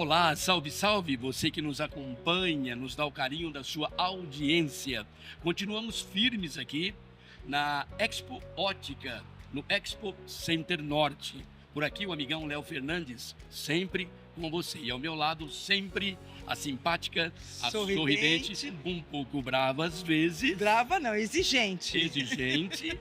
Olá, salve, salve, você que nos acompanha, nos dá o carinho da sua audiência. Continuamos firmes aqui na Expo Ótica, no Expo Center Norte. Por aqui o amigão Léo Fernandes, sempre com você. E ao meu lado, sempre a simpática, a sorridente, um pouco brava às vezes. Brava não, exigente. Exigente.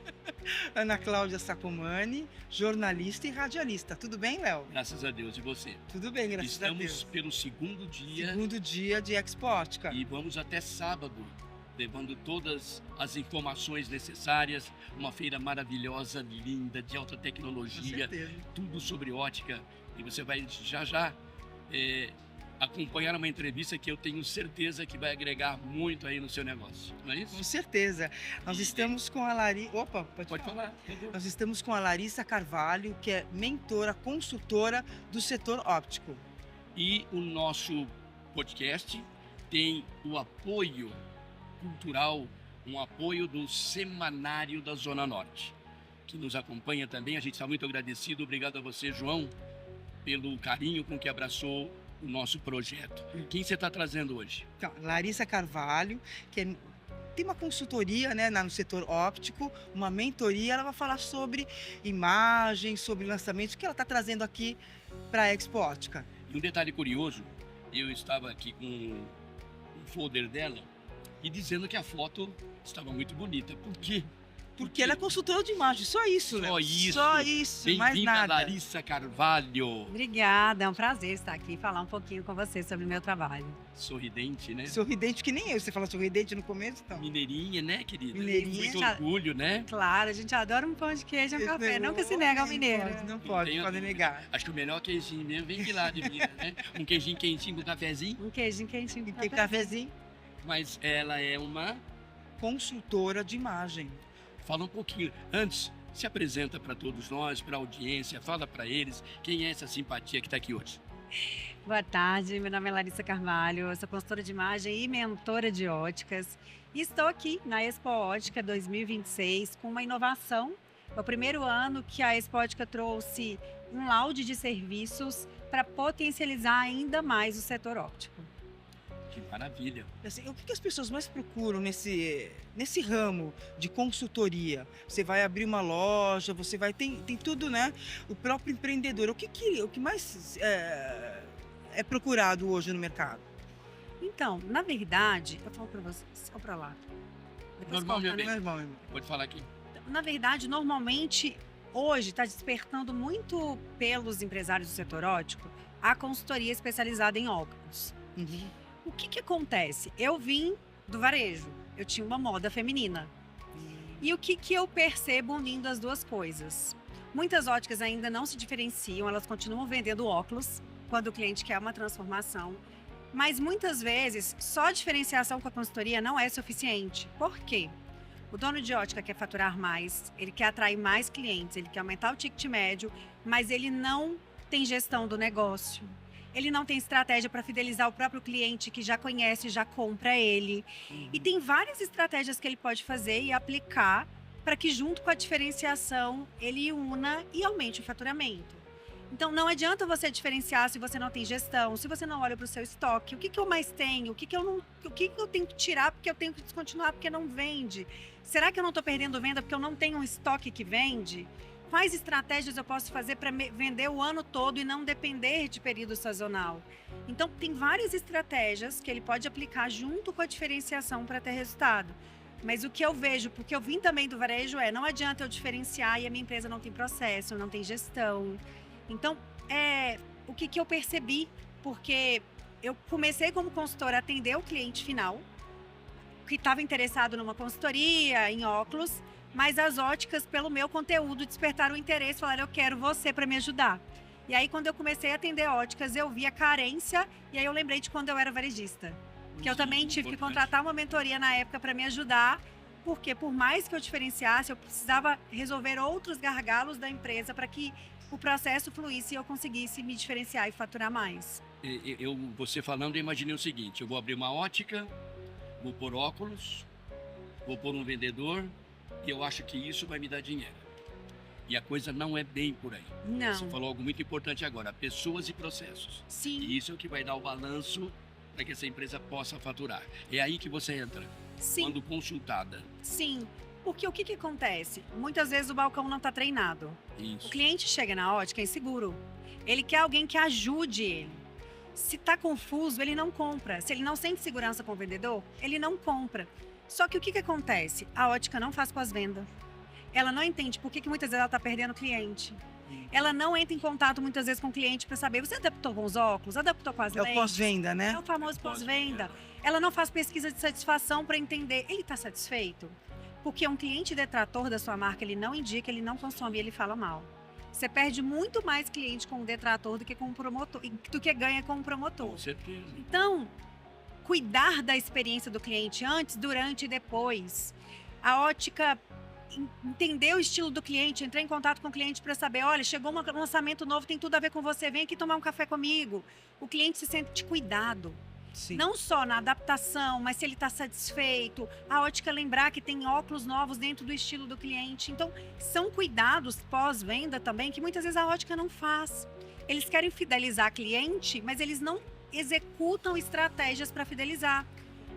Ana Cláudia Sacomani, jornalista e radialista. Tudo bem, Léo? Graças a Deus. E você? Tudo bem, graças a Deus. Estamos pelo segundo dia. Segundo dia de Expo Ótica. E vamos até sábado, levando todas as informações necessárias. Uma feira maravilhosa, linda, de alta tecnologia. Com certeza. Tudo sobre ótica. E você vai já acompanhar uma entrevista que eu tenho certeza que vai agregar muito aí no seu negócio. Não é isso? Com certeza. Nós estamos com a Larissa... Opa, Pode falar. Nós estamos com a Larissa Carvalho, que é mentora, consultora do setor óptico. E o nosso podcast tem o apoio cultural, um apoio do Semanário da Zona Norte, que nos acompanha também. A gente está muito agradecido. Obrigado a você, João, pelo carinho com que abraçou o nosso projeto. Quem você está trazendo hoje? Então, Larissa Carvalho, tem uma consultoria, né, no setor óptico, uma mentoria. Ela vai falar sobre imagem, sobre lançamentos, que ela está trazendo aqui para a Expo Ótica. E um detalhe curioso, eu estava aqui com um folder dela e dizendo que a foto estava muito bonita. Por quê? Porque ela é consultora de imagem, só isso, Léo. Só isso. Só isso, mais Bem-vinda, nada. Larissa Carvalho. Obrigada, é um prazer estar aqui e falar um pouquinho com você sobre o meu trabalho. Sorridente, né? Sorridente que nem eu. Você fala sorridente no começo, então. Mineirinha, né, querida? Mineirinha. Muito orgulho, né? Claro, a gente adora um pão de queijo e um café, nunca se nega ao mineiro. Não pode tenho dúvida. negar. Acho que o melhor queijinho mesmo vem de lá de Minas, né? Um queijinho quentinho com cafezinho. Um queijinho quentinho E com tem café. cafezinho. Mas ela é uma... Consultora de imagem. Fala um pouquinho. Antes, se apresenta para todos nós, para a audiência. Fala para eles quem é essa simpatia que está aqui hoje. Boa tarde, meu nome é Larissa Carvalho, eu sou consultora de imagem e mentora de óticas. E estou aqui na Expo Ótica 2026 com uma inovação. É o primeiro ano que a Expo Ótica trouxe um laude de serviços para potencializar ainda mais o setor óptico. Que maravilha. Assim, o que as pessoas mais procuram nesse ramo de consultoria? Você vai abrir uma loja, você vai... Tem tudo, né? O próprio empreendedor. O que mais é procurado hoje no mercado? Então, na verdade, eu falo para vocês, só para lá. Depois Normal, corta, meu né? bem. Não é bom, irmão? Pode falar aqui. Na verdade, normalmente, hoje está despertando muito pelos empresários do setor óptico a consultoria especializada em óculos. Uhum. O que acontece? Eu vim do varejo, eu tinha uma moda feminina. E o que eu percebo unindo as duas coisas? Muitas óticas ainda não se diferenciam, elas continuam vendendo óculos quando o cliente quer uma transformação. Mas muitas vezes, só a diferenciação com a consultoria não é suficiente. Por quê? O dono de ótica quer faturar mais, ele quer atrair mais clientes, ele quer aumentar o ticket médio, mas ele não tem gestão do negócio. Ele não tem estratégia para fidelizar o próprio cliente que já conhece, já compra ele. E tem várias estratégias que ele pode fazer e aplicar para que, junto com a diferenciação, ele una e aumente o faturamento. Então, não adianta você diferenciar se você não tem gestão, se você não olha para o seu estoque. O que eu mais tenho? O que eu tenho que tirar porque eu tenho que descontinuar porque não vende? Será que eu não estou perdendo venda porque eu não tenho um estoque que vende? Quais estratégias eu posso fazer para vender o ano todo e não depender de período sazonal? Então, tem várias estratégias que ele pode aplicar junto com a diferenciação para ter resultado. Mas o que eu vejo, porque eu vim também do varejo, não adianta eu diferenciar e a minha empresa não tem processo, não tem gestão. Então, o que eu percebi, porque eu comecei como consultora a atender o cliente final, que estava interessado numa consultoria, em óculos, mas as óticas, pelo meu conteúdo, despertaram o interesse, falaram, eu quero você para me ajudar. E aí, quando eu comecei a atender óticas, eu vi a carência, e aí eu lembrei de quando eu era varejista. Que eu também tive que contratar uma mentoria na época para me ajudar, porque por mais que eu diferenciasse, eu precisava resolver outros gargalos da empresa para que o processo fluísse e eu conseguisse me diferenciar e faturar mais. Você falando, eu imaginei o seguinte, eu vou abrir uma ótica, vou pôr óculos, vou pôr um vendedor, e eu acho que isso vai me dar dinheiro. E a coisa não é bem por aí. Não. Você falou algo muito importante agora, pessoas e processos. Sim, E isso é o que vai dar o balanço para que essa empresa possa faturar. É aí que você entra, sim, quando consultada. sim. Porque o que que acontece? Muitas vezes o balcão não está treinado. Isso. O cliente chega na ótica inseguro. Ele quer alguém que ajude ele. Se está confuso, ele não compra. Se ele não sente segurança com o vendedor, ele não compra. Só que o que que acontece? A ótica não faz pós-venda. Ela não entende por que muitas vezes ela está perdendo cliente. Ela não entra em contato muitas vezes com o cliente para saber, você adaptou com os óculos? Adaptou com as É o lentes? pós-venda, É né? o famoso pós-venda. Ela não faz pesquisa de satisfação para entender, ele está satisfeito? Porque um cliente detrator da sua marca, ele não indica, ele não consome, ele fala mal. Você perde muito mais cliente com um detrator do que com um promotor, do que ganha com um promotor. Com certeza. Então, cuidar da experiência do cliente antes, durante e depois. A ótica entender o estilo do cliente, entrar em contato com o cliente para saber, olha, chegou um lançamento novo, tem tudo a ver com você, vem aqui tomar um café comigo. O cliente se sente cuidado. Sim. Não só na adaptação, mas se ele está satisfeito. A ótica lembrar que tem óculos novos dentro do estilo do cliente. Então, são cuidados pós-venda também que muitas vezes a ótica não faz. Eles querem fidelizar cliente, mas eles não executam estratégias para fidelizar.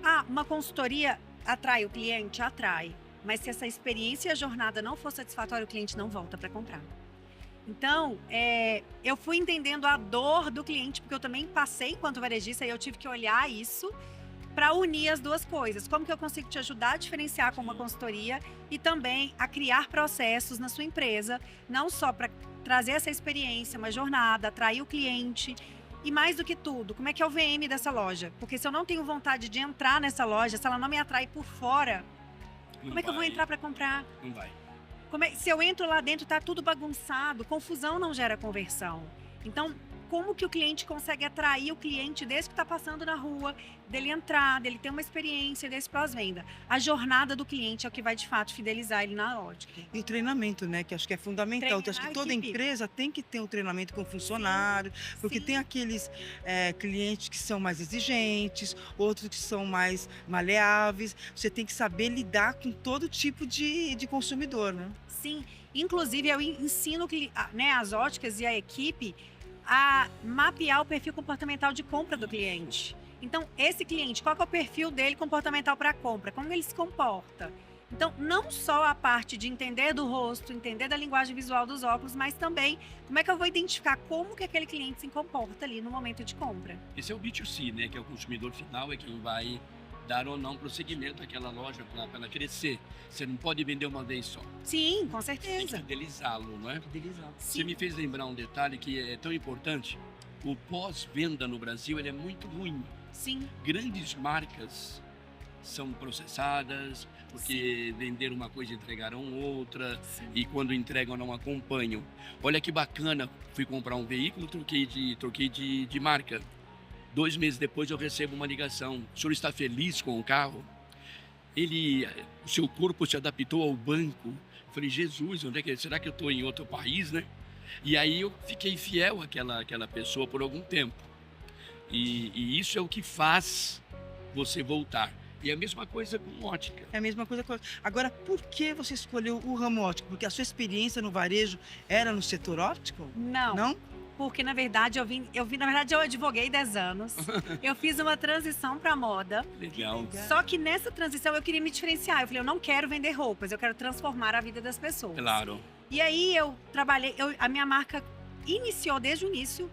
Ah, uma consultoria atrai o cliente? Atrai. Mas se essa experiência e a jornada não for satisfatória, o cliente não volta para comprar. Então, eu fui entendendo a dor do cliente, porque eu também passei enquanto varejista e eu tive que olhar isso para unir as duas coisas. Como que eu consigo te ajudar a diferenciar com uma consultoria e também a criar processos na sua empresa, não só para trazer essa experiência, uma jornada, atrair o cliente. E mais do que tudo, como é que é o VM dessa loja? Porque se eu não tenho vontade de entrar nessa loja, se ela não me atrai por fora, como é que eu vou entrar para comprar? Não vai. Se eu entro lá dentro, tá tudo bagunçado, confusão não gera conversão. Então, como que o cliente consegue atrair o cliente desde que está passando na rua, dele entrar, dele ter uma experiência, desse pós-venda? A jornada do cliente é o que vai, de fato, fidelizar ele na ótica. E o treinamento, né? Que acho que é fundamental. Treinar Eu acho que a toda equipe. empresa tem que ter um treinamento com funcionário, porque Sim. tem aqueles clientes que são mais exigentes, outros que são mais maleáveis. Você tem que saber lidar com todo tipo de consumidor, né? Sim, inclusive eu ensino as óticas e a equipe a mapear o perfil comportamental de compra do cliente. Então, esse cliente, qual que é o perfil dele comportamental para compra? Como ele se comporta? Então, não só a parte de entender do rosto, entender da linguagem visual dos óculos, mas também como é que eu vou identificar como que aquele cliente se comporta ali no momento de compra. Esse é o B2C, né? Que é o consumidor final, é quem vai dar ou não prosseguimento àquela loja para ela crescer. Você não pode vender uma vez só. Sim, com Tem que certeza. fidelizá-lo, não é? Você Sim. me fez lembrar um detalhe que é tão importante. O pós-venda no Brasil ele é muito ruim. Sim, Grandes marcas são processadas porque venderam uma coisa e entregaram outra. sim. E quando entregam não acompanham. Olha que bacana, fui comprar um veículo, troquei de marca. 2 meses depois eu recebo uma ligação. O senhor está feliz com o carro? O seu corpo se adaptou ao banco. Eu falei, Jesus, onde é que será que eu estou em outro país, né? E aí eu fiquei fiel àquela pessoa por algum tempo. E isso é o que faz você voltar. E é a mesma coisa com ótica. É a mesma coisa. Agora, por que você escolheu o ramo óptico? Porque a sua experiência no varejo era no setor óptico? Não. Não? Porque, na verdade, eu advoguei 10 anos. Eu fiz uma transição para moda. Legal. Só que nessa transição eu queria me diferenciar. Eu falei, eu não quero vender roupas, eu quero transformar a vida das pessoas. Claro. E aí eu trabalhei, a minha marca iniciou desde o início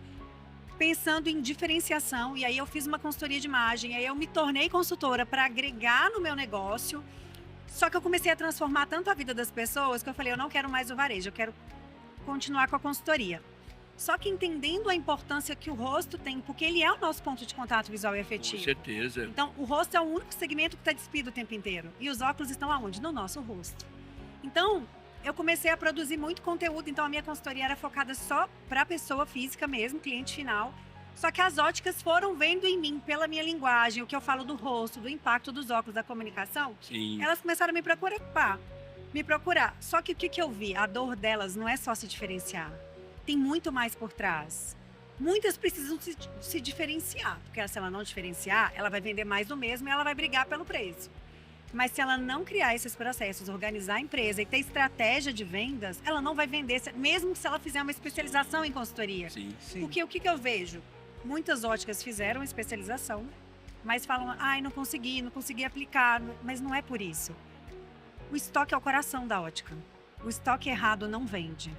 pensando em diferenciação. E aí eu fiz uma consultoria de imagem, aí eu me tornei consultora para agregar no meu negócio. Só que eu comecei a transformar tanto a vida das pessoas que eu falei, eu não quero mais o varejo, eu quero continuar com a consultoria. Só que entendendo a importância que o rosto tem, porque ele é o nosso ponto de contato visual e Com afetivo. certeza. Então, o rosto é o único segmento que está despido o tempo inteiro. E os óculos estão aonde? No nosso rosto. Então, eu comecei a produzir muito conteúdo. Então, a minha consultoria era focada só para a pessoa física mesmo, cliente final. Só que as óticas foram vendo em mim, pela minha linguagem, o que eu falo do rosto, do impacto dos óculos, da comunicação. Sim. Elas começaram a me procurar. Só que o que eu vi? A dor delas não é só se diferenciar. Tem muito mais por trás. Muitas precisam se diferenciar, porque se ela não diferenciar, ela vai vender mais do mesmo e ela vai brigar pelo preço. Mas se ela não criar esses processos, organizar a empresa e ter estratégia de vendas, ela não vai vender, mesmo se ela fizer uma especialização em consultoria. Sim. Sim. Porque o que eu vejo? Muitas óticas fizeram especialização, mas falam, ai, não consegui aplicar, mas não é por isso. O estoque é o coração da ótica. O estoque errado não vende.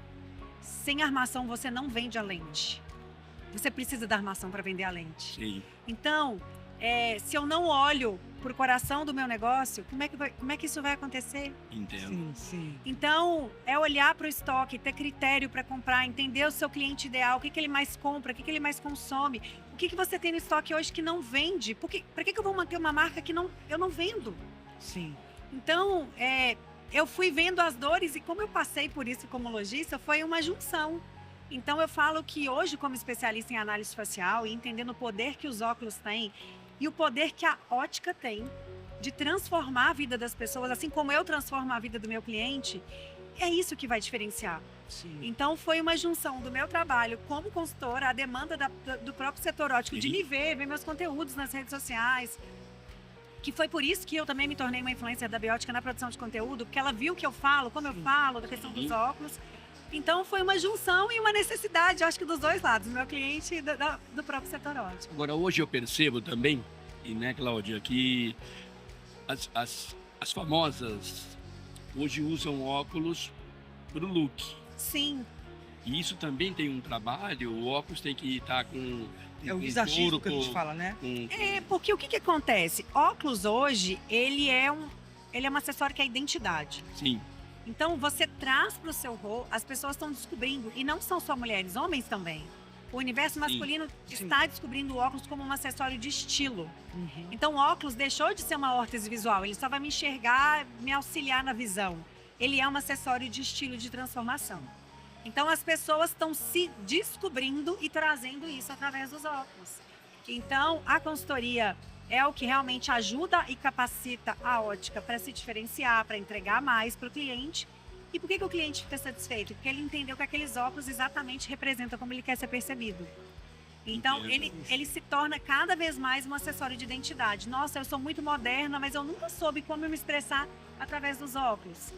Sem armação, você não vende a lente. Você precisa da armação para vender a lente. Sim. Então, se eu não olho para o coração do meu negócio, como é que isso vai acontecer? Entendo. Sim, sim. Então, é olhar para o estoque, ter critério para comprar, entender o seu cliente ideal, o que ele mais compra, o que ele mais consome, o que você tem no estoque hoje que não vende. Para que eu vou manter uma marca que eu não vendo? Sim. Então, eu fui vendo as dores e como eu passei por isso como lojista, foi uma junção. Então, eu falo que hoje, como especialista em análise facial e entendendo o poder que os óculos têm e o poder que a ótica tem de transformar a vida das pessoas, assim como eu transformo a vida do meu cliente, é isso que vai diferenciar. Sim. Então, foi uma junção do meu trabalho como consultora, a demanda do próprio setor ótico de me ver meus conteúdos nas redes sociais, que foi por isso que eu também me tornei uma influencer da Biótica na produção de conteúdo, porque ela viu o que eu falo, como eu falo, da questão dos óculos. Então, foi uma junção e uma necessidade, acho que dos dois lados, do meu cliente e do próprio setor ótico. Agora, hoje eu percebo também, e né, Cláudia, que as famosas hoje usam óculos pro look. Sim, E isso também tem um trabalho, o óculos tem que estar com É o com visagismo que a gente corpo, fala, né? porque o que acontece? Óculos hoje, ele é um acessório que é identidade. Sim, Então, você traz para o seu rosto, as pessoas estão descobrindo, e não são só mulheres, homens também. O universo masculino Sim. está descobrindo o óculos como um acessório de estilo. Uhum. Então, o óculos deixou de ser uma órtese visual, ele só vai me enxergar, me auxiliar na visão. Ele é um acessório de estilo de transformação. Então, as pessoas estão se descobrindo e trazendo isso através dos óculos. Então, a consultoria é o que realmente ajuda e capacita a ótica para se diferenciar, para entregar mais para o cliente. E por que o cliente fica satisfeito? Porque ele entendeu que aqueles óculos exatamente representam como ele quer ser percebido. Então, ele se torna cada vez mais um acessório de identidade. Nossa, eu sou muito moderna, mas eu nunca soube como eu me expressar através dos óculos.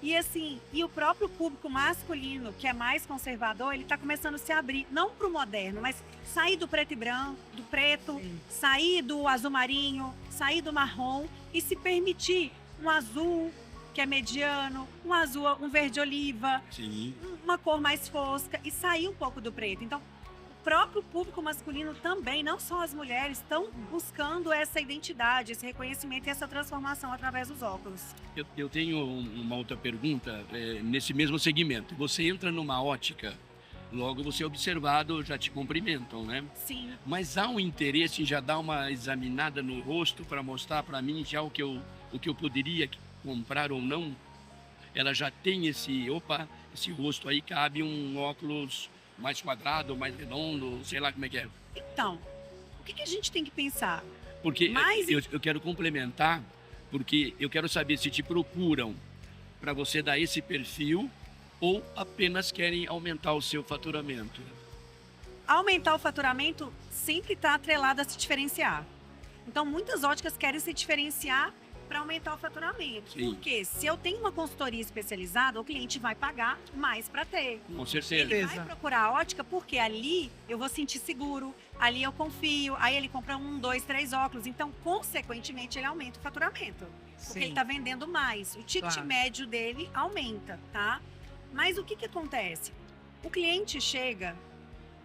E assim, e o próprio público masculino, que é mais conservador, ele está começando a se abrir, não para o moderno, mas sair do preto e branco, do preto, sair do azul marinho, sair do marrom e se permitir um azul que é mediano, um azul, um verde oliva, sim. uma cor mais fosca e sair um pouco do preto. Então, o próprio público masculino também, não só as mulheres, estão buscando essa identidade, esse reconhecimento e essa transformação através dos óculos. Eu tenho uma outra pergunta nesse mesmo segmento. Você entra numa ótica, logo você é observado, já te cumprimentam, né? Sim. Mas há um interesse em já dar uma examinada no rosto para mostrar para mim já o que eu poderia comprar ou não? Ela já tem esse rosto aí, cabe um óculos mais quadrado, mais redondo, sei lá como é que é. Então, o que a gente tem que pensar? Porque Mas- eu quero complementar, porque eu quero saber se te procuram para você dar esse perfil ou apenas querem aumentar o seu faturamento. Aumentar o faturamento sempre está atrelado a se diferenciar. Então, muitas óticas querem se diferenciar para aumentar o faturamento. Sim. Porque se eu tenho uma consultoria especializada, o cliente vai pagar mais para ter. Com certeza. Ele vai procurar a ótica porque ali eu vou sentir seguro, ali eu confio, aí ele compra 1, 2, 3 óculos. Então, consequentemente, ele aumenta o faturamento. Porque ele está vendendo mais. O ticket Claro. médio dele aumenta, tá? Mas o que acontece? O cliente chega,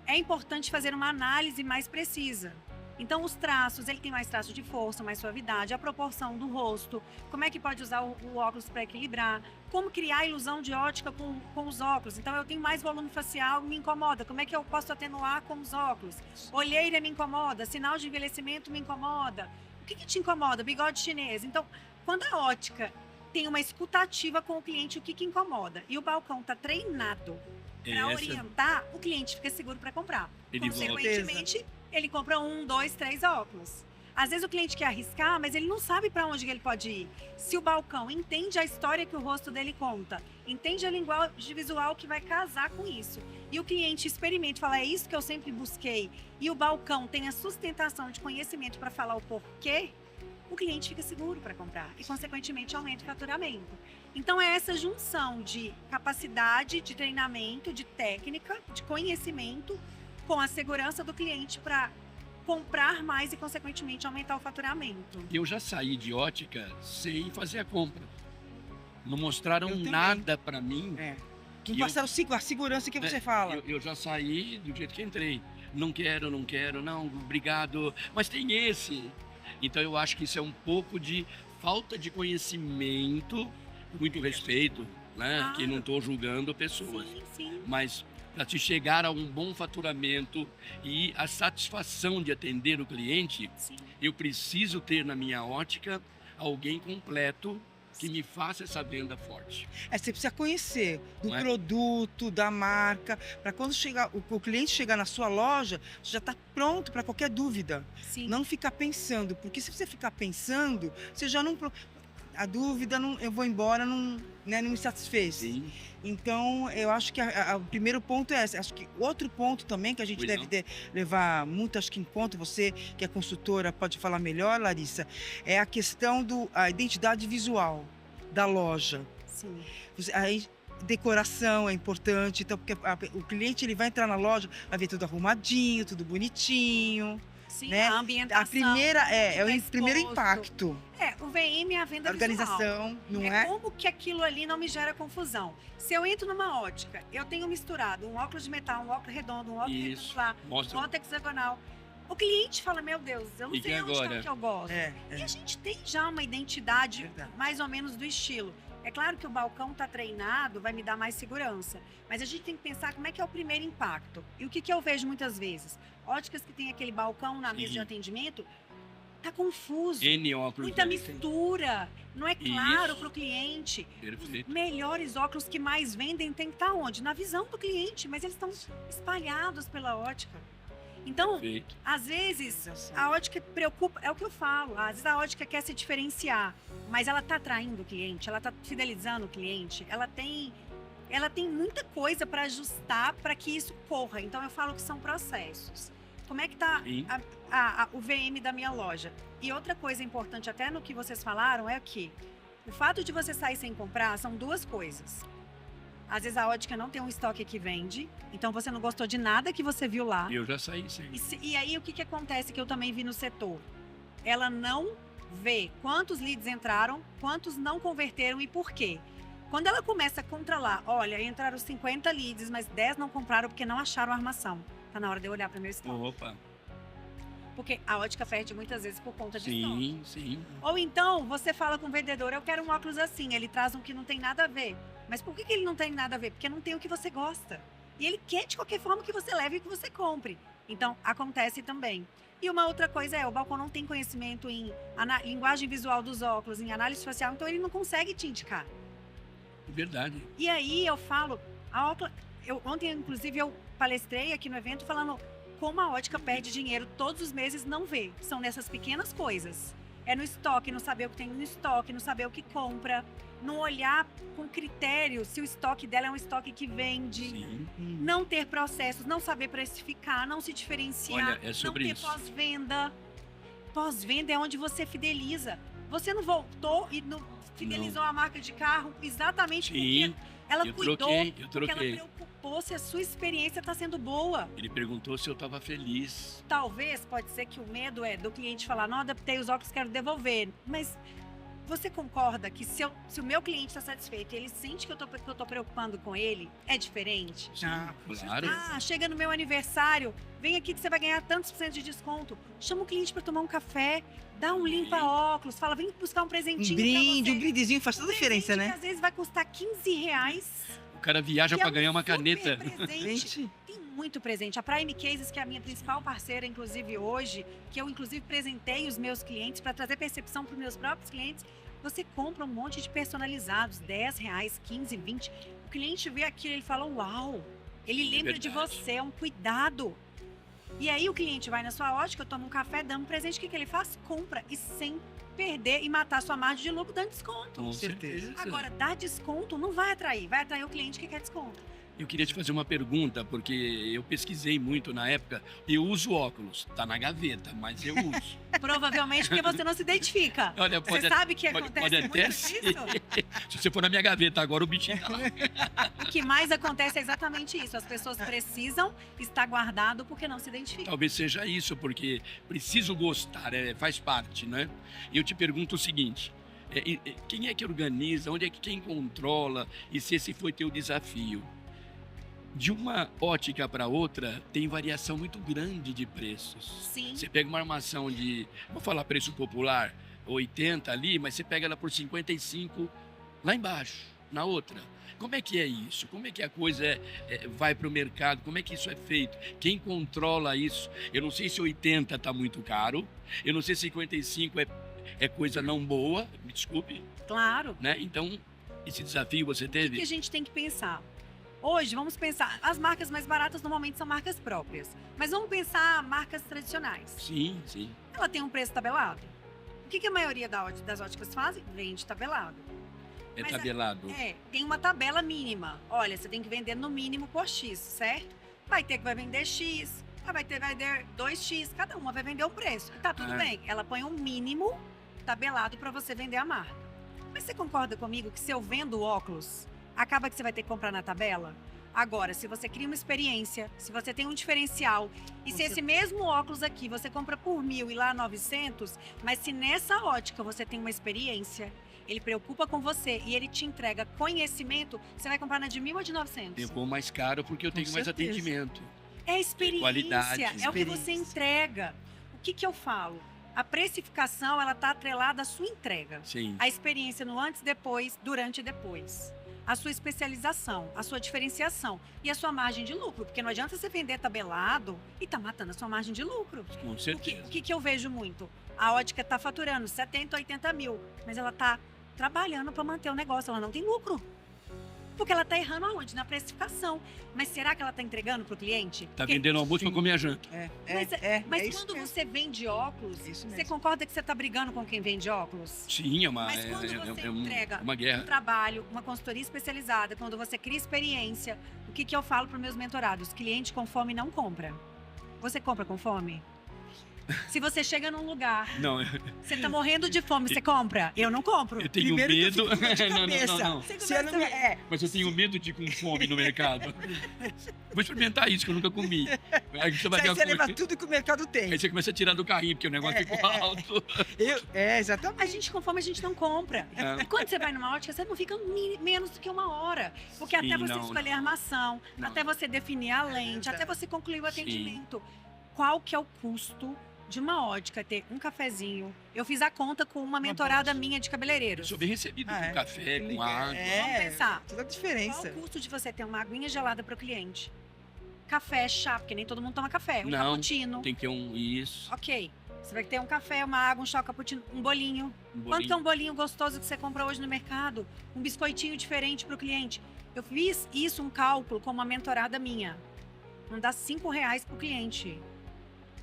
é importante fazer uma análise mais precisa. Então, os traços, ele tem mais traço de força, mais suavidade, a proporção do rosto, como é que pode usar o óculos para equilibrar, como criar a ilusão de ótica com os óculos. Então, eu tenho mais volume facial, me incomoda, como é que eu posso atenuar com os óculos? Olheira me incomoda, sinal de envelhecimento me incomoda. O que te incomoda? Bigode chinês. Então, quando a ótica tem uma escutativa com o cliente, o que incomoda? E o balcão está treinado para orientar, o cliente fica seguro para comprar. Ele volta. Consequentemente, ele compra 1, 2, 3 óculos. Às vezes o cliente quer arriscar, mas ele não sabe para onde ele pode ir. Se o balcão entende a história que o rosto dele conta, entende a linguagem visual que vai casar com isso, e o cliente experimenta e fala, é isso que eu sempre busquei, e o balcão tem a sustentação de conhecimento para falar o porquê, o cliente fica seguro para comprar e, consequentemente, aumenta o faturamento. Então, é essa junção de capacidade, de treinamento, de técnica, de conhecimento, com a segurança do cliente para comprar mais e, consequentemente, aumentar o faturamento. Eu já saí de ótica sem fazer a compra. Não mostraram Eu também. nada para mim. Não E passaram a segurança que você fala. Eu já saí do jeito que entrei. Não quero, não, obrigado. Mas tem esse. Então eu acho que isso é um pouco de falta de conhecimento, muito respeito, né? Claro. Que não estou julgando pessoas. Sim. Mas para se chegar a um bom faturamento e a satisfação de atender o cliente, Sim. eu preciso ter na minha ótica alguém completo que me faça essa venda forte. Você precisa conhecer do Não é? produto, da marca, para quando chegar, o cliente chegar na sua loja, você já está pronto para qualquer dúvida. Sim. Não ficar pensando, porque se você ficar pensando, você já não. A dúvida, não, eu vou embora, não me satisfez. Sim. Então, eu acho que o primeiro ponto é esse. Acho que outro ponto também que a gente Pois deve levar muito, acho que em conta, você que é consultora pode falar melhor, Larissa, é a questão da identidade visual da loja. Sim. Aí, decoração é importante, então, porque o cliente ele vai entrar na loja, vai ver tudo arrumadinho, tudo bonitinho. Sim, Né? a ambientação. A primeira é tá o primeiro exposto. impacto. O VM é a venda A organização, visual. não é? Como que aquilo ali não me gera confusão. Se eu entro numa ótica, eu tenho misturado um óculos de metal, um óculos redondo, um óculos Isso. retangular, um Mostra. óculos hexagonal. O cliente fala, meu Deus, eu não E sei que onde agora? tá que eu gosto. E a gente tem já uma identidade Verdade. mais ou menos do estilo. É claro que o balcão tá treinado, vai me dar mais segurança. Mas a gente tem que pensar como é que é o primeiro impacto. E o que eu vejo muitas vezes? Óticas que tem aquele balcão na mesa Sim. de atendimento, tá confuso. N óculos. Muita ali. mistura. Não é claro Isso. para o cliente. Perfeito. Os melhores óculos que mais vendem tem que estar onde? Na visão do cliente. Mas eles estão espalhados pela ótica. Então, Perfeito. às vezes, a ótica preocupa, é o que eu falo, às vezes a ótica quer se diferenciar, mas ela está atraindo o cliente, ela está fidelizando o cliente, ela tem muita coisa para ajustar para que isso corra. Então, eu falo que são processos. Como é que está Sim. o VM da minha loja? E outra coisa importante, até no que vocês falaram, é que o fato de você sair sem comprar são duas coisas. Às vezes a ótica não tem um estoque que vende, então você não gostou de nada que você viu lá. Eu já saí sem. E aí o que acontece que eu também vi no setor? Ela não vê quantos leads entraram, quantos não converteram e por quê. Quando ela começa a controlar, olha, entraram 50 leads, mas 10 não compraram porque não acharam a armação. Tá na hora de eu olhar para meu estoque. Opa. Porque a ótica perde muitas vezes por conta de estoque. Sim. Ou então, você fala com o vendedor, eu quero um óculos assim, ele traz um que não tem nada a ver. Mas por que ele não tem nada a ver? Porque não tem o que você gosta. E ele quer, de qualquer forma, que você leve e que você compre. Então, acontece também. E uma outra coisa o balcão não tem conhecimento em linguagem visual dos óculos, em análise facial, então ele não consegue te indicar. Verdade. E aí, eu falo, ontem, inclusive, eu palestrei aqui no evento falando como a ótica perde dinheiro todos os meses, não vê. São nessas pequenas coisas. É no estoque, não saber o que tem no estoque, não saber o que compra, não olhar com critério se o estoque dela é um estoque que vende, Sim. não ter processos, não saber precificar, não se diferenciar, Olha, é sobre não ter isso. pós-venda. Pós-venda é onde você fideliza. Você não voltou e não fidelizou a marca de carro exatamente Sim. porque ela Eu cuidou, troquei. porque ela preocupou se a sua experiência está sendo boa. Ele perguntou se eu estava feliz. Talvez, pode ser que o medo é do cliente falar, não adaptei os óculos, quero devolver. Mas você concorda que se o meu cliente está satisfeito e ele sente que eu tô preocupando com ele, é diferente? Sim, com claro. Ah, chega no meu aniversário, vem aqui que você vai ganhar tantos % de desconto. Chama o cliente para tomar um café, dá um limpa-óculos, fala, vem buscar um presentinho Um brindezinho faz toda a diferença, presente né? que às vezes vai custar R$15. O cara viaja que para é um ganhar uma super caneta. presente. Gente, Tem muito presente. A Prime Cases, que é a minha principal parceira, inclusive hoje, que eu inclusive presentei os meus clientes para trazer percepção para os meus próprios clientes, você compra um monte de personalizados, R$10, 15, 20. O cliente vê aquilo e ele fala, uau, ele lembra de verdade. você, é um cuidado. E aí o cliente vai na sua ótica, toma um café, dá um presente, o que ele faz? Compra e sem perder e matar sua margem de lucro dando desconto. Com certeza. certeza. Agora, dar desconto não vai atrair o cliente que quer desconto. Eu queria te fazer uma pergunta, porque eu pesquisei muito na época. Eu uso óculos, tá na gaveta, mas eu uso. Provavelmente porque você não se identifica. Olha, Você sabe que pode acontece muito até isso? ser. Se você for na minha gaveta agora, o bichinho tá lá. O que mais acontece é exatamente isso. As pessoas precisam estar guardado porque não se identificam. Talvez seja isso, porque preciso gostar, faz parte, né? E eu te pergunto o seguinte: quem é que organiza, onde é que quem controla e se esse foi teu desafio? De uma ótica para outra, tem variação muito grande de preços. Sim. Você pega uma armação de, vou falar preço popular, 80 ali, mas você pega ela por 55 lá embaixo, na outra. Como é que é isso? Como é que a coisa vai para o mercado? Como é que isso é feito? Quem controla isso? Eu não sei se 80 está muito caro, eu não sei se 55 é coisa não boa, me desculpe, Claro. né? Então, esse desafio você O teve? que a gente tem que pensar? Hoje, vamos pensar, as marcas mais baratas normalmente são marcas próprias. Mas vamos pensar marcas tradicionais. Sim, sim. Ela tem um preço tabelado? O que a maioria das óticas fazem? Vende tabelado. É Mas tabelado. Tem uma tabela mínima. Olha, você tem que vender no mínimo por X, certo? Vai vender X, vai vender 2X, cada uma vai vender um preço. Tá tudo bem, ela põe um mínimo tabelado para você vender a marca. Mas você concorda comigo que se eu vendo óculos, acaba que você vai ter que comprar na tabela? Agora, se você cria uma experiência, se você tem um diferencial, e se esse mesmo óculos aqui você compra por 1.000 e lá 900, mas se nessa ótica você tem uma experiência, ele preocupa com você e ele te entrega conhecimento, você vai comprar na de 1.000 ou de 900? Eu vou mais caro porque eu tenho mais certeza. atendimento. É experiência, qualidade, é o que você experiência. entrega. O que eu falo? A precificação, ela tá atrelada à sua entrega. Sim. A experiência no antes, depois, durante e depois. A sua especialização, a sua diferenciação e a sua margem de lucro. Porque não adianta você vender tabelado e tá matando a sua margem de lucro. Com O certeza. que eu vejo muito? A ótica tá faturando 70, 80 mil, mas ela tá trabalhando para manter o negócio, ela não tem lucro. Porque ela tá errando aonde? Na precificação. Mas será que ela tá entregando pro cliente? Tá Porque- vendendo almoço para comer a janta. Mas isso quando mesmo. você vende óculos, Isso você mesmo. concorda que você tá brigando com quem vende óculos? Sim, Mas quando você entrega uma Um guerra. trabalho, uma consultoria especializada, quando você cria experiência, o que eu falo para meus mentorados? Cliente com fome não compra. Você compra com fome? Se você chega num lugar, Não, você tá morrendo de fome, você compra? Eu não compro. eu tenho Primeiro que eu medo. fico de Não, cabeça. não. Você Se eu não me- começa- Mas eu tenho medo de ir com fome no mercado. Vou experimentar isso, que eu nunca comi. Aí você vai Aí ver você a leva coisa. tudo que o mercado tem. Aí você começa a tirar do carrinho, porque o negócio ficou alto. Exatamente. A gente com fome, a gente não compra. É. E quando você vai numa ótica, você não fica menos do que uma hora. Porque Sim, até você não, escolher não. a armação, Não. até você definir a lente, Exato. até você concluir o Sim. atendimento. Qual que é o custo de uma ótica ter um cafezinho? Eu fiz a conta com uma mentorada bolsa. minha de Eu cabeleireiros. sou bem recebido Ah, com é. café, com água. Vamos pensar. Toda a Qual diferença. o custo de você ter uma aguinha gelada para o cliente? Café, chá, porque nem todo mundo toma café. Um Não, cappuccino. Tem que ter um isso. Ok. Você vai ter um café, uma água, um chá, um cappuccino, um bolinho. Um Quanto que é bolinho. um bolinho gostoso que você compra hoje no mercado? Um biscoitinho diferente para o cliente. Eu fiz isso, um cálculo com uma mentorada minha. Não dá R$5 para o cliente.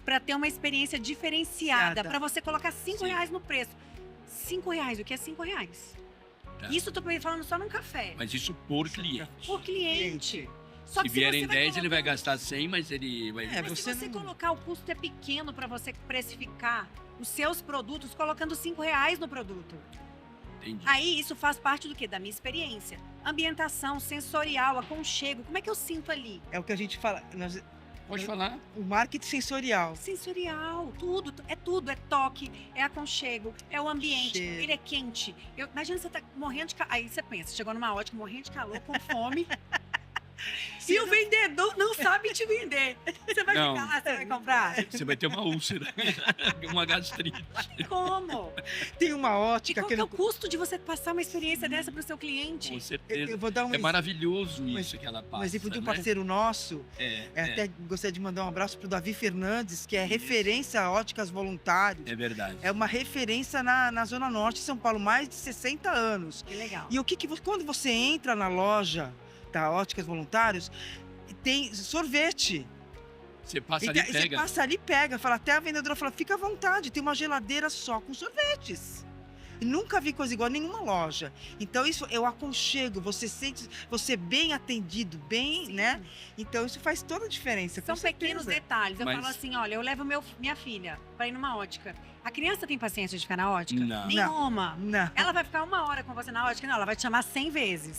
Para ter uma experiência diferenciada. Certa. Para você colocar R$5 no preço. R$5, o que é R$5? Tá. Isso eu tô falando só num café. Mas isso por cliente. Por cliente. Só Se que vierem você 10, ele vai colocar- gastar 100, mas ele vai... É, Mas você se você não- colocar, o custo é pequeno para você precificar os seus produtos, colocando R$5 no produto. Entendi. Aí isso faz parte do quê? Da minha experiência. Ambientação, sensorial, aconchego. Como é que eu sinto ali? É o que a gente fala. Pode falar. O marketing sensorial. Sensorial, tudo, é toque, é aconchego, é o ambiente, Cheiro. ele é quente. Imagina você tá morrendo de calor, aí você pensa, chegou numa ótica morrendo de calor, com fome, e o vendedor não sabe te vender. Você vai Não. ficar lá, você vai comprar? Você vai ter uma úlcera, uma gastrite. Como? Tem uma E ótica qual que que é eu, o custo de você passar uma experiência dessa para o seu cliente? Com certeza. eu vou dar um, É maravilhoso Mas- isso que ela passa. um exemplo de um né? parceiro nosso. É, Até gostaria de mandar um abraço pro Davi Fernandes, que é referência a óticas voluntários. é verdade. É uma referência na Zona Norte de São Paulo, mais de 60 anos. Que legal. E o quando você entra na loja da Óticas Voluntários, tem sorvete. Você passa E ali e você pega. passa ali e pega. Fala, até a vendedora fala, fica à vontade, tem uma geladeira só com sorvetes. E nunca vi coisa igual em nenhuma loja. Então, isso é o aconchego, você sente, você bem atendido, bem, Sim. né? Então, isso faz toda a diferença. São com pequenos certeza. detalhes. Eu Mas- falo assim, olha, eu levo minha filha pra ir numa ótica. A criança tem paciência de ficar na ótica? Não. Nenhuma. Não. Ela vai ficar 1 hora com você na ótica? Não, ela vai te chamar 100 vezes.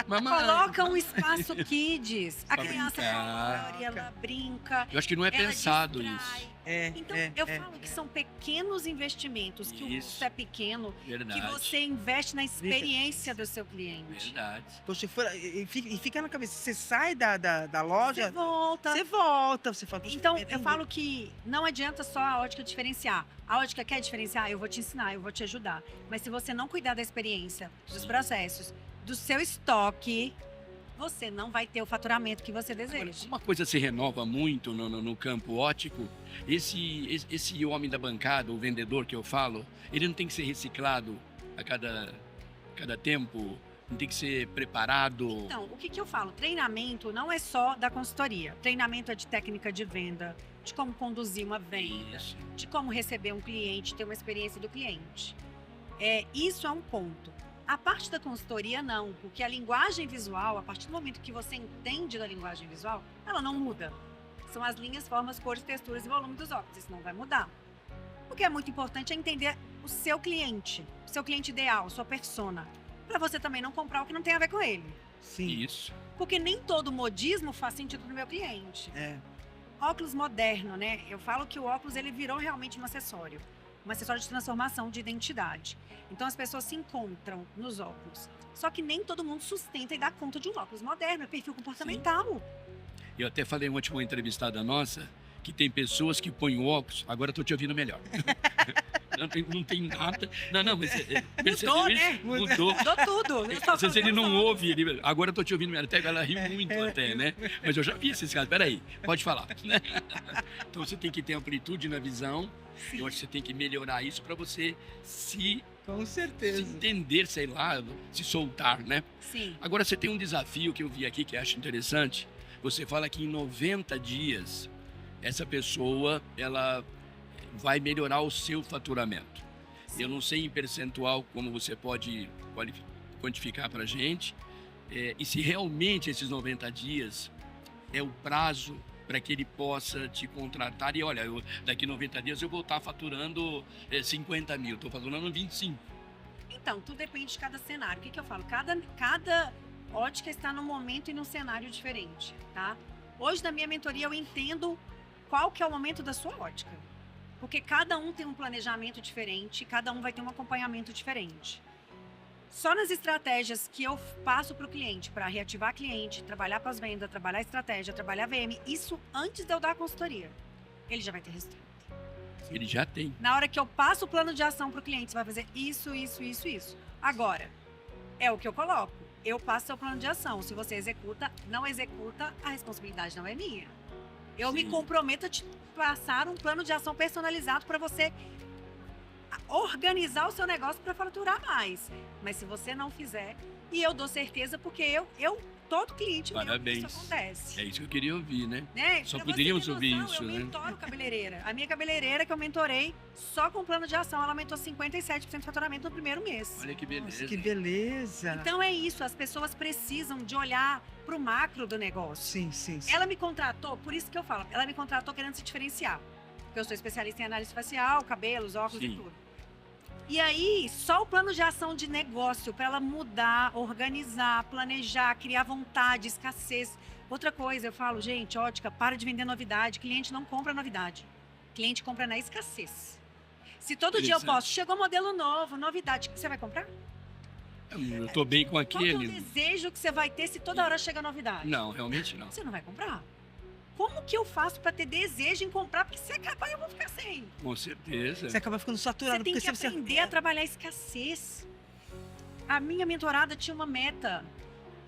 Mamãe. Coloca um espaço kids. A Pra criança brincar. corre, ela brinca. Eu acho que não é ela pensado distrai. isso. Então, eu falo que são pequenos investimentos, que o Isso. custo é pequeno, que Verdade. você investe na experiência do seu cliente. Verdade. Poxa, e fica na cabeça, você sai da Você loja, volta. você volta, você fala, poxa, Então, me eu atendeu. falo que não adianta só a ótica diferenciar. A ótica quer diferenciar, eu vou te ensinar, eu vou te ajudar. Mas se você não cuidar da experiência, dos processos, do seu estoque, você não vai ter o faturamento que você Agora, deseja. uma coisa se renova muito no campo óptico, esse homem da bancada, o vendedor que eu falo, ele não tem que ser reciclado a cada tempo, não tem que ser preparado. Então, o que eu falo? Treinamento não é só da consultoria. Treinamento é de técnica de venda, de como conduzir uma venda, Isso. de como receber um cliente, ter uma experiência do cliente. Isso é um ponto. A parte da consultoria, não, porque a linguagem visual, a partir do momento que você entende da linguagem visual, ela não muda. São as linhas, formas, cores, texturas e volume dos óculos. Isso não vai mudar. O que é muito importante é entender o seu cliente ideal, sua persona, para você também não comprar o que não tem a ver com ele. Sim, Isso. Porque nem todo modismo faz sentido no meu cliente. Óculos moderno, né? Eu falo que o óculos ele virou realmente um acessório de transformação de identidade. Então as pessoas se encontram nos óculos. Só que nem todo mundo sustenta e dá conta de um óculos moderno, é perfil comportamental. Eu até falei ontem com uma entrevistada nossa que tem pessoas que põem o óculos. Agora eu tô te ouvindo melhor. Não tem nada. Não, mas percebeu Mudou, isso? né? Mudou. Mudou tudo. Eu tô Às vezes ele falando não só. ouve, agora eu tô te ouvindo melhor. Até ela riu muito até, né? Mas eu já vi esses casos. Peraí, pode falar. Então você tem que ter amplitude na visão. Sim. Eu acho que você tem que melhorar isso para você se com certeza. entender, sei lá, se soltar, né? Sim. Agora você tem um desafio que eu vi aqui que eu acho interessante. Você fala que em 90 dias essa pessoa ela vai melhorar o seu faturamento. Eu não sei em percentual como você pode quantificar para a gente. E se realmente esses 90 dias é o prazo para que ele possa te contratar. E olha, daqui 90 dias eu vou estar faturando 50 mil, estou faturando 25. Então, tudo depende de cada cenário. O que eu falo? Cada ótica está num momento e num cenário diferente, tá? Hoje, na minha mentoria, eu entendo qual que é o momento da sua ótica. Porque cada um tem um planejamento diferente, cada um vai ter um acompanhamento diferente. Só nas estratégias que eu passo para o cliente, para reativar cliente, trabalhar pós-venda, trabalhar estratégia, trabalhar VM, isso antes de eu dar a consultoria, ele já vai ter resultado. Ele já tem. Na hora que eu passo o plano de ação para o cliente, você vai fazer isso, isso, isso, isso. Agora, é o que eu coloco. Eu passo seu plano de ação. Se você executa, não executa, a responsabilidade não é minha. Eu me Sim. comprometo a te passar um plano de ação personalizado para você organizar o seu negócio para faturar mais. Mas se você não fizer, e eu dou certeza, porque todo cliente meu, Parabéns. isso acontece. É isso que eu queria ouvir, né? Né? Só Pra você poderíamos ter ouvir noção, isso, eu né? mentoro cabeleireira. A minha cabeleireira que eu mentorei, só com plano de ação, ela aumentou 57% de faturamento no primeiro mês. Olha que beleza. Nossa, que beleza. Então é isso, as pessoas precisam de olhar para o macro do negócio. Sim, sim, sim. Ela me contratou, por isso que eu falo, ela me contratou querendo se diferenciar. Porque eu sou especialista em análise facial, cabelos, óculos Sim. e tudo. E aí, só o plano de ação de negócio para ela mudar, organizar, planejar, criar vontade, escassez. Outra coisa, eu falo, gente, ótica, para de vender novidade. Cliente não compra novidade. Cliente compra na escassez. Se todo dia eu Interessante. posto, chegou modelo novo, novidade, você vai comprar? Eu tô bem com Qual que é o aquele. desejo que você vai ter se toda hora chega novidade? Não, realmente não. Você não vai comprar? Como que eu faço para ter desejo em comprar? Porque se acabar, eu vou ficar sem. Com certeza. Você acaba ficando Você saturado. tem porque que aprender a trabalhar a escassez. A minha mentorada tinha uma meta.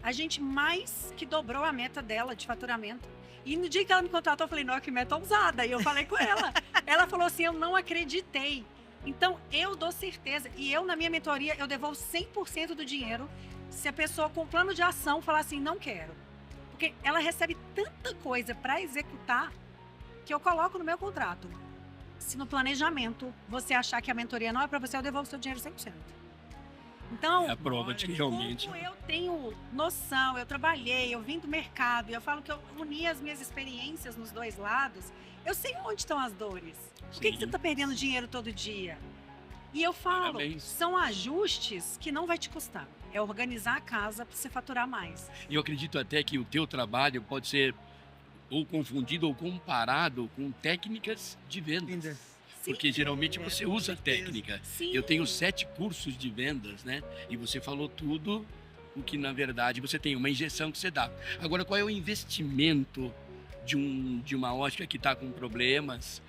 A gente mais que dobrou a meta dela de faturamento. E no dia que ela me contratou, eu falei, não, que meta ousada. E eu falei com ela. Ela falou assim, eu não acreditei. Então, eu dou certeza. E eu, na minha mentoria, eu devolvo 100% do dinheiro se a pessoa com plano de ação falar assim, não quero. Porque ela recebe tanta coisa para executar que eu coloco no meu contrato. Se no planejamento você achar que a mentoria não é para você, eu devolvo seu dinheiro 100%. Então, É a prova de que realmente... como eu tenho noção, eu trabalhei, eu vim do mercado, e eu falo que eu uni as minhas experiências nos dois lados, eu sei onde estão as dores. Por que Sim. você está perdendo dinheiro todo dia? E eu falo, Parabéns. são ajustes que não vai te custar. É organizar a casa para você faturar mais. Eu acredito até que o teu trabalho pode ser ou confundido ou comparado com técnicas de venda. Linda. Porque geralmente você com usa certeza. técnica. Sim. Eu tenho 7 cursos de vendas, né? E você falou tudo o que, na verdade, você tem, uma injeção que você dá. Agora, qual é o investimento de uma ótica que está com problemas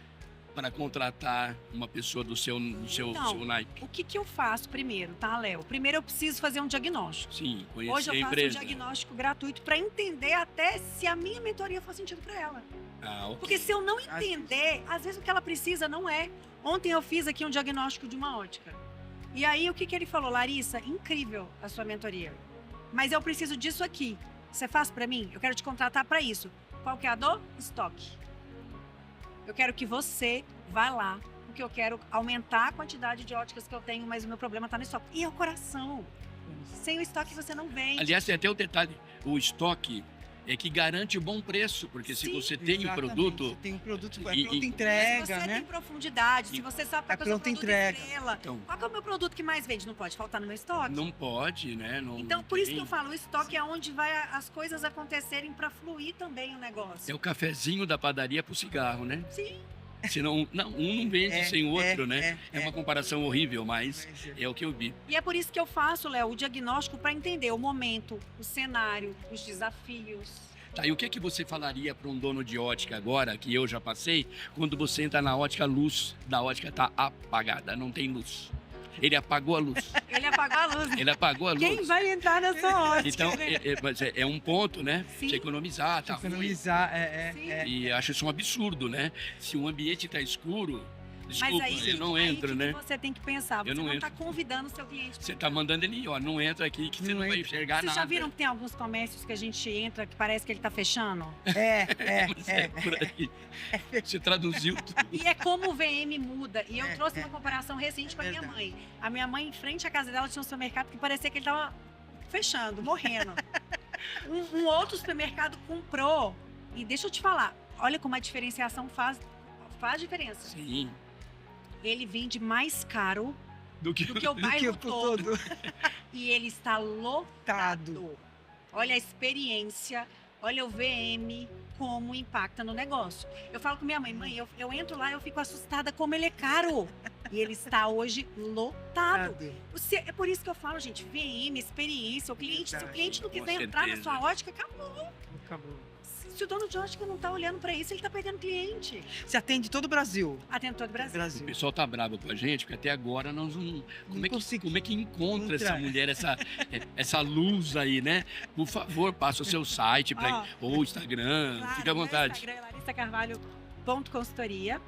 para contratar uma pessoa do seu Então, seu naipe? O que eu faço primeiro, tá, Léo? Primeiro eu preciso fazer um diagnóstico. Sim, Hoje conhecer eu a faço empresa. um diagnóstico gratuito para entender até se a minha mentoria faz sentido para ela. Ah, ok. Porque se eu não entender, às vezes o que ela precisa não é. Ontem eu fiz aqui um diagnóstico de uma ótica. E aí o que ele falou? Larissa, incrível a sua mentoria. Mas eu preciso disso aqui. Você faz para mim? Eu quero te contratar para isso. Qual que é a dor? Estoque. Eu quero que você vá lá, porque eu quero aumentar a quantidade de óticas que eu tenho, mas o meu problema está no estoque. E é o coração. Sem o estoque você não vende. Aliás, tem até o detalhe, o estoque é que garante o bom preço, porque se Sim, você tem o Exatamente. produto, Você tem um produto, é E- pronta e- entrega, se você né? tem profundidade, se você sabe É qual é o seu pronta produto entrega. estrela, então, qual que é o meu produto que mais vende? Não pode faltar no meu estoque. não pode, né? Não, Então, não por isso que tem. eu falo, o estoque é onde vai as coisas acontecerem para fluir também o negócio. É o cafezinho da padaria pro cigarro, né? Sim. Senão, não, um não vende sem o outro, né? É uma é. comparação horrível, mas Mas é o que eu vi. E é por isso que eu faço, Léo, o diagnóstico para entender o momento, o cenário, os desafios. Tá, e o que é que você falaria para um dono de ótica agora, que eu já passei, quando você entra na ótica, a luz da ótica tá apagada, não tem luz. Ele apagou a luz. Ele apagou a luz. Ele apagou a luz. Quem vai entrar nessa ótica? Então, né? mas é um ponto, né? Sim. Você economizar, tá ruim. Economizar, Sim. E acho isso um absurdo, né? Se o ambiente tá escuro, desculpa, Mas eu não aí entro, que né? você tem que pensar. Você Eu não não entro. está convidando o seu cliente. Você tá mandando ele ir, ó, não entra aqui que você não vai enxergar Vocês nada. já viram que tem alguns comércios que a gente entra que parece que ele está fechando? Mas é por aí. Você traduziu tudo. E é como o VM muda. E eu É, trouxe é. uma comparação recente com a minha Verdade. mãe. A minha mãe, em frente à casa dela, tinha um supermercado que parecia que ele estava fechando, morrendo. Um outro supermercado comprou. E deixa eu te falar, olha como a diferenciação faz diferença. Sim. Ele vende mais caro Do que do que o Do que bairro o todo. todo E ele está lotado. tado. Olha a experiência, olha o VM, como impacta no negócio. Eu falo com minha mãe, eu entro lá e eu fico assustada como ele é caro. E ele está hoje lotado. Tado. É por isso que eu falo, gente, VM, experiência, o cliente, se o Verdade, cliente não com quiser entrar na certeza. sua ótica, acabou. Acabou. Se o dono de ótica não está olhando para isso, ele está perdendo cliente. Você atende todo o Brasil. Atende todo o Brasil. o pessoal tá bravo com a gente, porque até agora nós não. Como, consegui como é que encontra essa encontrar. mulher, essa luz aí, né? Por favor, passa o seu site ou Instagram, Claro, fica à meu vontade. Instagram é larissacarvalho.consultoria.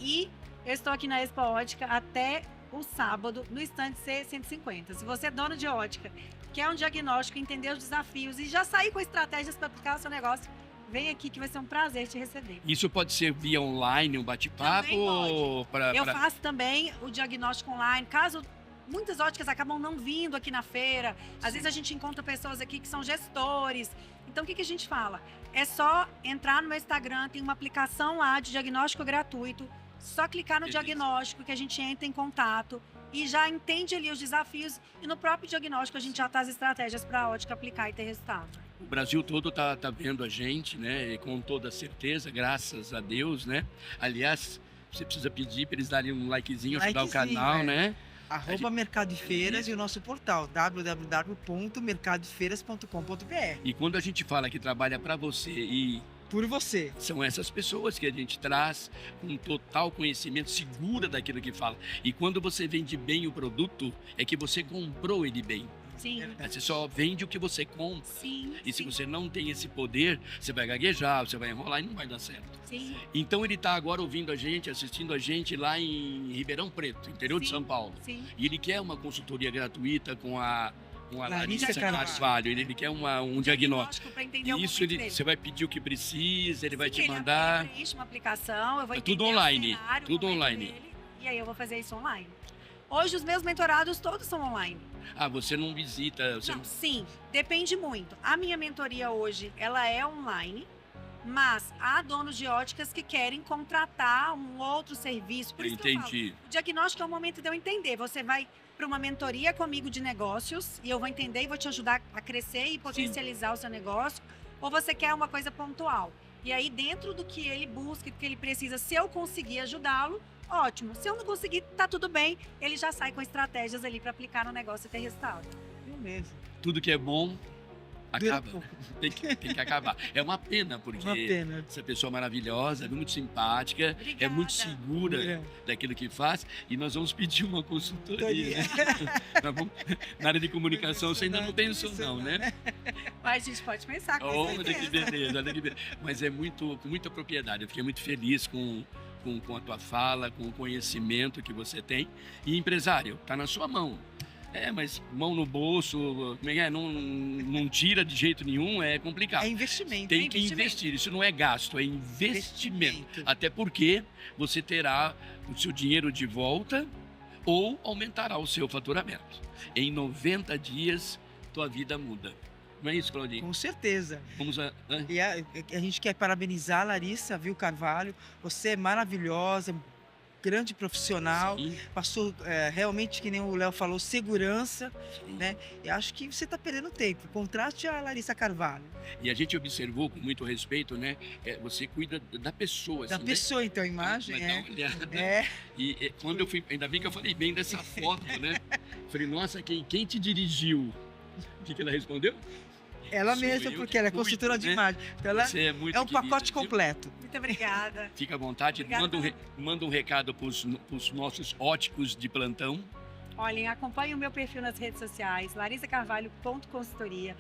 E eu estou aqui na Expo Ótica até o sábado, no stand C150. Se você é dono de ótica, quer um diagnóstico, entender os desafios e já sair com estratégias para aplicar o seu negócio, vem aqui que vai ser um prazer te receber. Isso pode ser via online, um bate-papo? Também pode. Ou Eu faço também o diagnóstico online. Caso muitas óticas acabam não vindo aqui na feira, às vezes a gente encontra pessoas aqui que são gestores. Então, o que a gente fala? É só entrar no meu Instagram, tem uma aplicação lá de diagnóstico gratuito. Só clicar no Beleza. diagnóstico que a gente entra em contato e já entende ali os desafios. E no próprio diagnóstico a gente já tá as estratégias para a ótica aplicar e ter resultado. O Brasil todo tá vendo a gente, né? E com toda certeza, graças a Deus, né? Aliás, você precisa pedir para eles darem um likezinho, ajudar o Likezinho, canal, é. né? @ Mercado e Feiras e o nosso portal www.mercadofeiras.com.br. E quando a gente fala que trabalha para você e Por você. são essas pessoas que a gente traz com total conhecimento, segura daquilo que fala. E quando você vende bem o produto, é que você comprou ele bem. Sim, Você só vende o que você compra. sim, E se sim, você não tem esse poder, você vai gaguejar, você vai enrolar e não vai dar certo. sim. Então ele está agora ouvindo a gente, assistindo a gente lá em Ribeirão Preto, interior de Sim. São Paulo. Sim. E ele quer uma consultoria gratuita com a com a Larissa Larissa Carvalho. Carvalho. Ele quer um diagnóstico. Para entender o Isso, momento dele. você vai pedir o que precisa, ele vai Sim, te ele mandar. preenche uma aplicação, eu vou É entender tudo o online, cenário, o tudo momento online. dele, e aí eu vou fazer isso online. Hoje os meus mentorados todos são online. Ah, você não visita, você Não, sim, depende muito. A minha mentoria hoje, ela é online, mas há donos de óticas que querem contratar um outro serviço. Por isso que eu falo, entendi. o diagnóstico é o momento de eu entender. Você vai para uma mentoria comigo de negócios e eu vou entender e vou te ajudar a crescer e potencializar o seu negócio. Ou você quer uma coisa pontual. E aí, dentro do que ele busca, do que ele precisa, se eu conseguir ajudá-lo, ótimo. Se eu não conseguir, tá tudo bem. Ele já sai com estratégias ali para aplicar no negócio e ter resultado. Beleza. Tudo que é bom Dura acaba. pouco. Tem que acabar. É uma pena, porque Uma pena. essa pessoa maravilhosa, é muito simpática, é Obrigada. muito segura É. daquilo que faz, e nós vamos pedir uma consultoria. Né? Nós vamos- Na área de comunicação você ainda não pensou não, né? Mas a gente pode pensar com Olha que certeza. beleza, olha que beleza. Mas é muito, com muita propriedade. Eu fiquei muito feliz com a tua fala, com o conhecimento que você tem. E empresário, está na sua mão. É, mas mão no bolso, como é que é? Não tira de jeito nenhum, é complicado. É investimento. Tem é que investimento. investir, isso não é gasto, é investimento. Até porque você terá o seu dinheiro de volta ou aumentará o seu faturamento. Em 90 dias, tua vida muda. Não é isso, Claudinho? Com certeza. Vamos a... E a gente quer parabenizar a Larissa, viu, Carvalho? Você é maravilhosa, grande profissional. Sim, Passou realmente, que nem o Léo falou, segurança, sim. né? E acho que você está perdendo tempo. Contraste a Larissa Carvalho. E a gente observou com muito respeito, né? Você cuida da pessoa. Da assim, pessoa, então, a né? imagem Vai dar uma olhada. é E quando eu fui, ainda bem que eu falei bem dessa foto, né? Falei, nossa, quem te dirigiu? O que ela respondeu? ela Sou mesma, eu porque que ela é cuido, consultora de né? imagem. Então, ela Você é muito é um querida, pacote viu? completo. Muito obrigada. Fica à vontade, Obrigada. manda um recado para os nossos óticos de plantão. Olhem, acompanhem o meu perfil nas redes sociais, larissacarvalho.consultoria.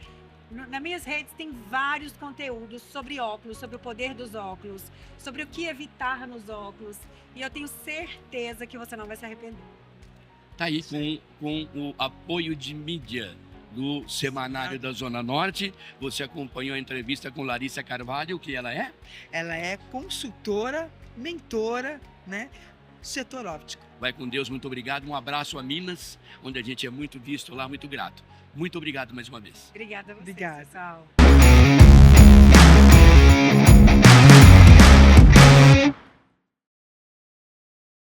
Nas minhas redes tem vários conteúdos sobre óculos, sobre o poder dos óculos, sobre o que evitar nos óculos. E eu tenho certeza que você não vai se arrepender. Tá aí com o apoio de mídia do Semanário da Zona Norte. Você acompanhou a entrevista com Larissa Carvalho, o que ela é? Ela é consultora, mentora, né? Setor óptico. Vai com Deus, muito obrigado. Um abraço a Minas, onde a gente é muito visto lá, muito grato. Muito obrigado mais uma vez. Obrigada a você, Obrigada. pessoal.